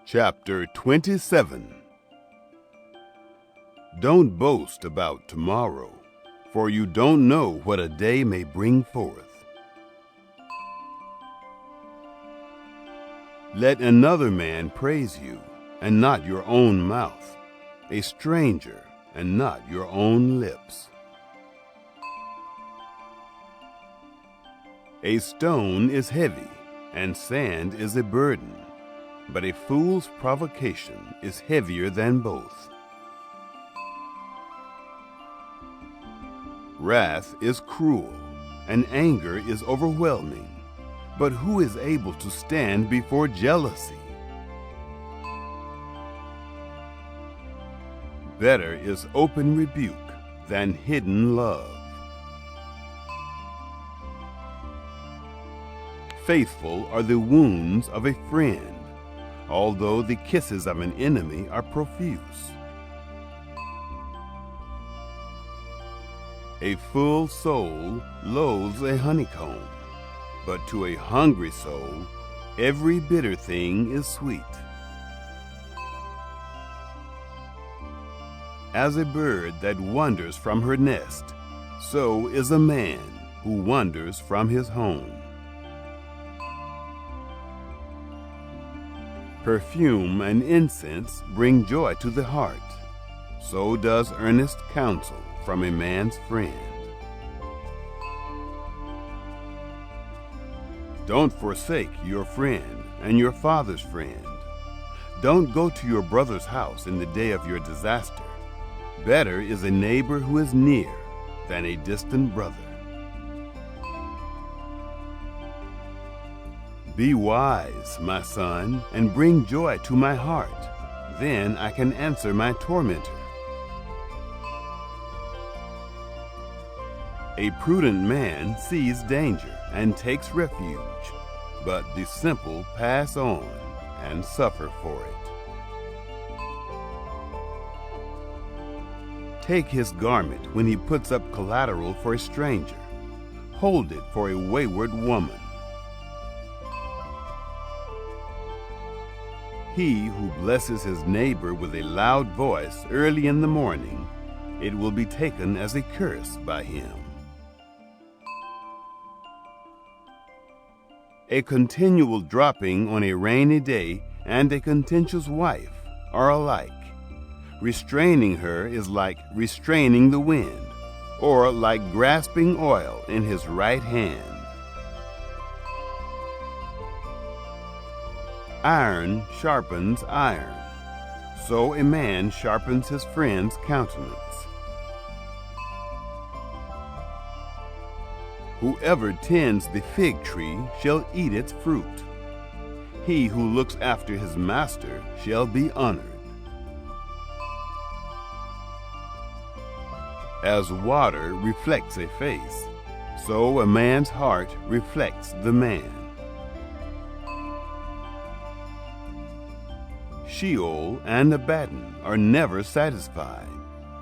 Chapter 27. Don't boast about tomorrow, for you don't know what a day may bring forth. Let another man praise you, and not your own mouth, a stranger, and not your own lips. A stone is heavy, and sand is a burden, but a fool's provocation is heavier than both. Wrath is cruel, and anger is overwhelming, but who is able to stand before jealousy? Better is open rebuke than hidden love. Faithful are the wounds of a friend, although the kisses of an enemy are profuse. A full soul loathes a honeycomb, but to a hungry soul every bitter thing is sweet. As a bird that wanders from her nest, so is a man who wanders from his home. Perfume and incense bring joy to the heart, so does earnest counsel from a man's friend. Don't forsake your friend and your father's friend. Don't go to your brother's house in the day of your disaster. Better is a neighbor who is near than a distant brother. Be wise, my son, and bring joy to my heart. Then I can answer my tormentor. A prudent man sees danger and takes refuge, but the simple pass on and suffer for it. Take his garment when he puts up collateral for a stranger. Hold it for a wayward woman. He who blesses his neighbor with a loud voice early in the morning, it will be taken as a curse by him. A continual dropping on a rainy day and a contentious wife are alike. Restraining her is like restraining the wind, or like grasping oil in his right hand. Iron sharpens iron, so a man sharpens his friend's countenance. Whoever tends the fig tree shall eat its fruit. He who looks after his master shall be honored. As water reflects a face, so a man's heart reflects the man. Sheol and Abaddon are never satisfied,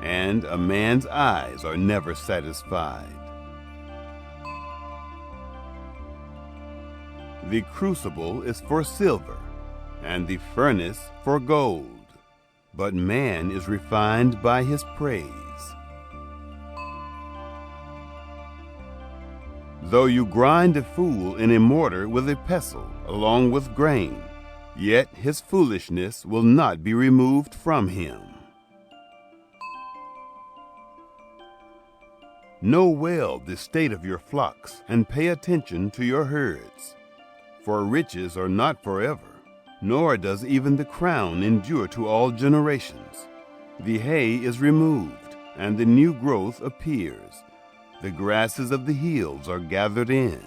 and a man's eyes are never satisfied. The crucible is for silver, and the furnace for gold, but man is refined by his praise. Though you grind a fool in a mortar with a pestle along with grain, yet his foolishness will not be removed from him. Know well the state of your flocks, and pay attention to your herds. For riches are not forever, nor does even the crown endure to all generations. The hay is removed, and the new growth appears. The grasses of the hills are gathered in.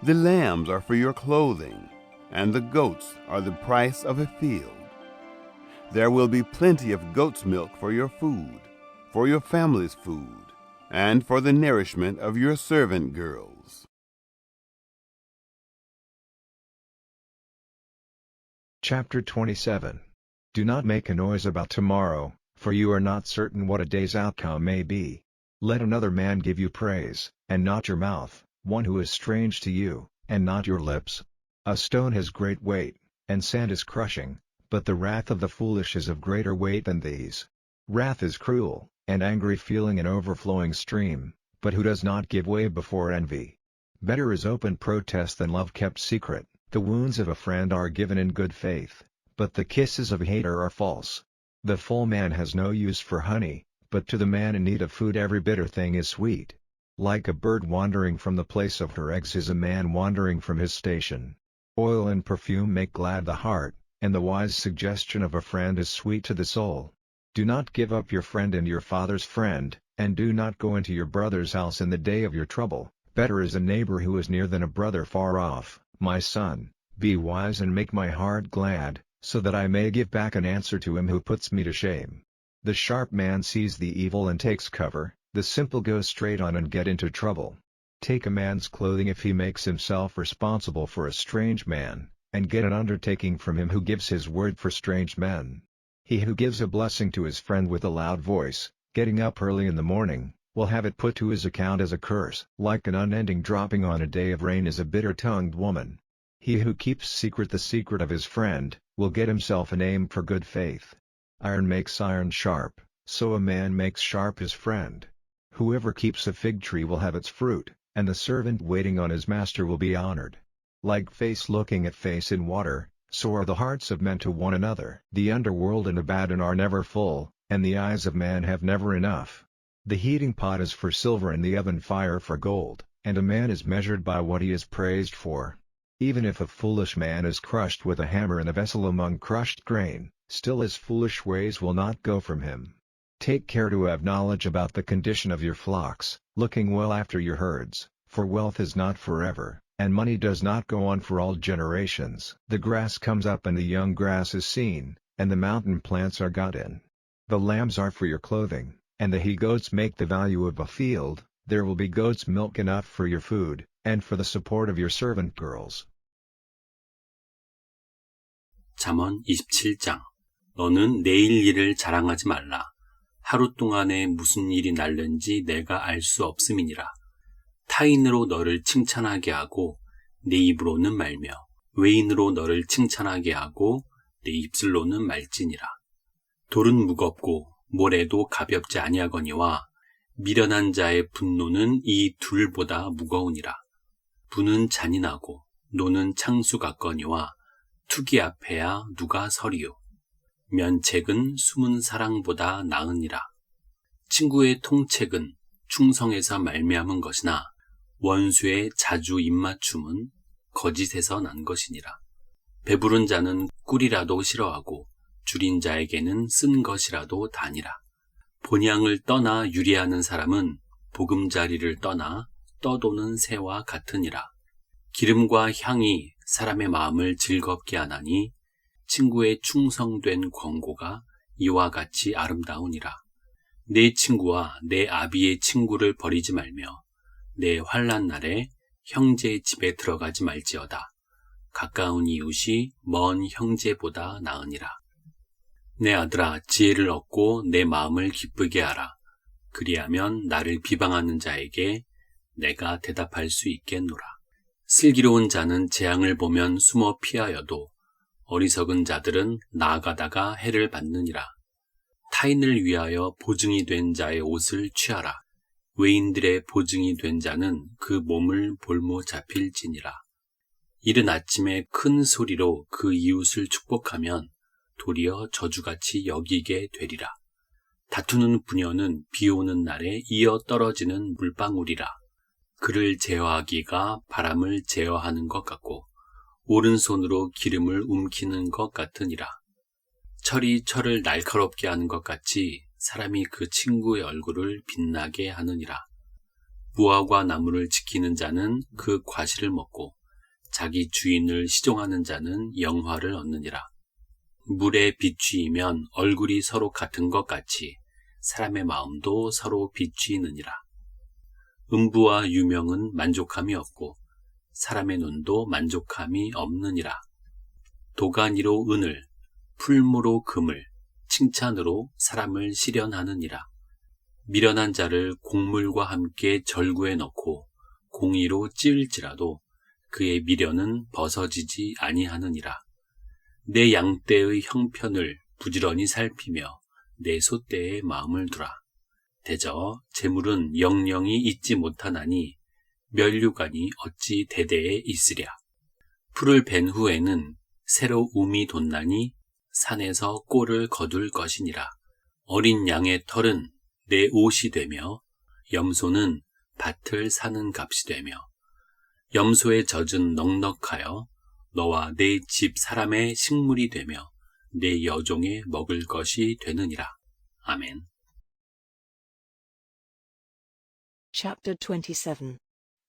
The lambs are for your clothing, and the goats are the price of a field. There will be plenty of goat's milk for your food, for your family's food, and for the nourishment of your servant girls. Chapter 27. Do not make a noise about tomorrow, for you are not certain what a day's outcome may be. Let another man give you praise, and not your mouth, one who is strange to you, and not your lips. A stone has great weight, and sand is crushing, but the wrath of the foolish is of greater weight than these. Wrath is cruel, and angry feeling an overflowing stream, but who does not give way before envy? Better is open protest than love kept secret. The wounds of a friend are given in good faith, but the kisses of a hater are false. The full man has no use for honey, but to the man in need of food every bitter thing is sweet. Like a bird wandering from the place of her eggs is a man wandering from his station. Oil and perfume make glad the heart, and the wise suggestion of a friend is sweet to the soul. Do not give up your friend and your father's friend, and do not go into your brother's house in the day of your trouble. Better is a neighbor who is near than a brother far off. My son, be wise and make my heart glad, so that I may give back an answer to him who puts me to shame. The sharp man sees the evil and takes cover, the simple go straight on and get into trouble. Take a man's clothing if he makes himself responsible for a strange man, and get an undertaking from him who gives his word for strange men. He who gives a blessing to his friend with a loud voice, getting up early in the morning, will have it put to his account as a curse. Like an unending dropping on a day of rain is a bitter-tongued woman. He who keeps secret the secret of his friend, will get himself a name for good faith. Iron makes iron sharp, so a man makes sharp his friend. Whoever keeps a fig tree will have its fruit, and the servant waiting on his master will be honored. Like face looking at face in water, so are the hearts of men to one another. The underworld and Abaddon are never full, and the eyes of man have never enough. The heating pot is for silver and the oven fire for gold, and a man is measured by what he is praised for. Even if a foolish man is crushed with a hammer in a vessel among crushed grain, still his foolish ways will not go from him. Take care to have knowledge about the condition of your flocks, looking well after your herds, for wealth is not forever, and money does not go on for all generations. The grass comes up and the young grass is seen, and the mountain plants are got in. The lambs are for your clothing, and the he-goats make the value of a field. There will be goat's milk enough for your food, and for the support of your servant girls. 잠언 27장. 너는 내일 일을 자랑하지 말라. 하루 동안에 무슨 일이 날는지 내가 알 수 없음이니라. 타인으로 너를 칭찬하게 하고 내 입으로는 말며 외인으로 너를 칭찬하게 하고 내 입술로는 말지니라. 돌은 무겁고 모래도 가볍지 아니하거니와 미련한 자의 분노는 이 둘보다 무거우니라. 부는 잔인하고 노는 창수 같거니와 투기 앞에야 누가 서리요. 면책은 숨은 사랑보다 나으니라. 친구의 통책은 충성에서 말미암은 것이나 원수의 자주 입맞춤은 거짓에서 난 것이니라. 배부른 자는 꿀이라도 싫어하고 줄인 자에게는 쓴 것이라도 다니라. 본향을 떠나 유리하는 사람은 보금자리를 떠나 떠도는 새와 같으니라. 기름과 향이 사람의 마음을 즐겁게 하나니 친구의 충성된 권고가 이와 같이 아름다우니라. 내 친구와 내 아비의 친구를 버리지 말며 내 환난 날에 형제의 집에 들어가지 말지어다. 가까운 이웃이 먼 형제보다 나으니라. 내 아들아, 지혜를 얻고 내 마음을 기쁘게 하라. 그리하면 나를 비방하는 자에게 내가 대답할 수 있겠노라. 슬기로운 자는 재앙을 보면 숨어 피하여도 어리석은 자들은 나아가다가 해를 받느니라. 타인을 위하여 보증이 된 자의 옷을 취하라. 외인들의 보증이 된 자는 그 몸을 볼모 잡힐지니라. 이른 아침에 큰 소리로 그 이웃을 축복하면 도리어 저주같이 여기게 되리라. 다투는 부녀는 비 오는 날에 이어 떨어지는 물방울이라. 그를 제어하기가 바람을 제어하는 것 같고 오른손으로 기름을 움키는 것 같으니라. 철이 철을 날카롭게 하는 것 같이 사람이 그 친구의 얼굴을 빛나게 하느니라. 무화과 나무를 지키는 자는 그 과실을 먹고 자기 주인을 시종하는 자는 영화를 얻느니라. 물에 비추이면 얼굴이 서로 같은 것 같이 사람의 마음도 서로 비추이느니라. 음부와 유명은 만족함이 없고 사람의 눈도 만족함이 없느니라. 도가니로 은을, 풀무로 금을, 칭찬으로 사람을 실현하느니라. 미련한 자를 곡물과 함께 절구에 넣고 공의로 찌을지라도 그의 미련은 벗어지지 아니하느니라. 내 양떼의 형편을 부지런히 살피며 내 소떼에 마음을 두라. 대저 재물은 영영이 잊지 못하나니 면류관이 어찌 대대에 있으랴. 풀을 벤 후에는 새로 움이 돋나니 산에서 꼴을 거둘 것이니라. 어린 양의 털은 내 옷이 되며 염소는 밭을 사는 값이 되며 염소의 젖은 넉넉하여 너와 내 집 사람의 식물이 되며 내 여종의 먹을 것이 되느니라. 아멘. Chapter 27.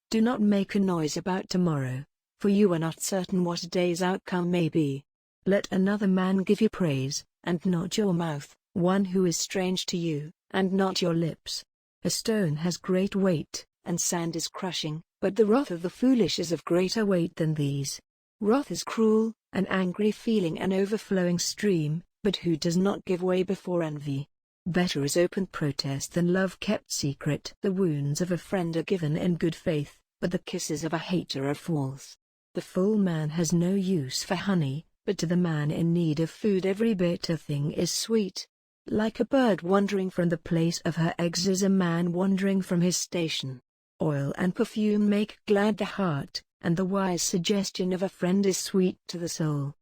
Do not make a noise about tomorrow, for you are not certain what a day's outcome may be. Let another man give you praise, and not your mouth, one who is strange to you, and not your lips. A stone has great weight, and sand is crushing, but the wrath of the foolish is of greater weight than these. Wrath is cruel, an angry feeling, an overflowing stream, but who does not give way before envy? Better is open protest than love kept secret. The wounds of a friend are given in good faith, but the kisses of a hater are false. The full man has no use for honey, but to the man in need of food every bitter thing is sweet. Like a bird wandering from the place of her eggs is a man wandering from his station. Oil and perfume make glad the heart, and the wise suggestion of a friend is sweet to the soul.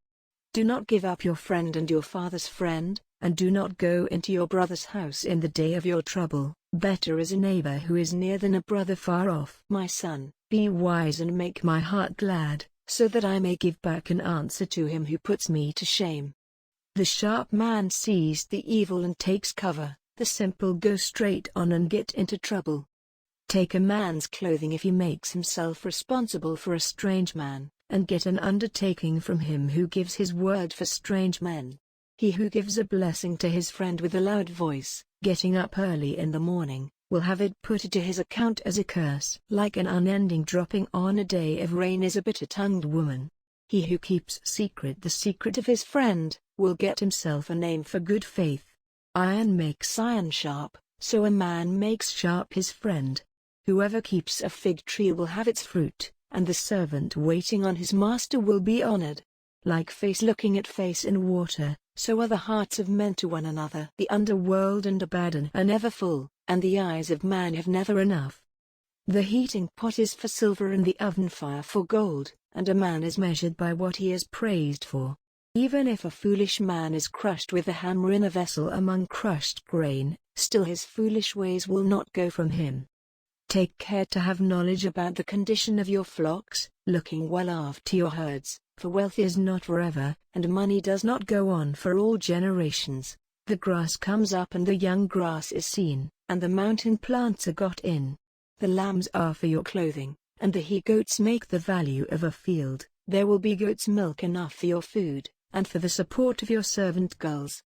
Do not give up your friend and your father's friend, and do not go into your brother's house in the day of your trouble. Better is a neighbor who is near than a brother far off. My son, be wise and make my heart glad, so that I may give back an answer to him who puts me to shame. The sharp man sees the evil and takes cover, the simple go straight on and get into trouble. Take a man's clothing if he makes himself responsible for a strange man, and get an undertaking from him who gives his word for strange men. He who gives a blessing to his friend with a loud voice, getting up early in the morning, will have it put to his account as a curse. Like an unending dropping on a day of rain is a bitter-tongued woman. He who keeps secret the secret of his friend, will get himself a name for good faith. Iron makes iron sharp, so a man makes sharp his friend. Whoever keeps a fig tree will have its fruit, and the servant waiting on his master will be honored. Like face looking at face in water, so are the hearts of men to one another. The underworld and Abaddon are never full, and the eyes of man have never enough. The heating pot is for silver and the oven fire for gold, and a man is measured by what he is praised for. Even if a foolish man is crushed with a hammer in a vessel among crushed grain, still his foolish ways will not go from him. Take care to have knowledge about the condition of your flocks, looking well after your herds, for wealth is not forever, and money does not go on for all generations. The grass comes up and the young grass is seen, and the mountain plants are got in. The lambs are for your clothing, and the he-goats make the value of a field. There will be goat's milk enough for your food, and for the support of your servant girls.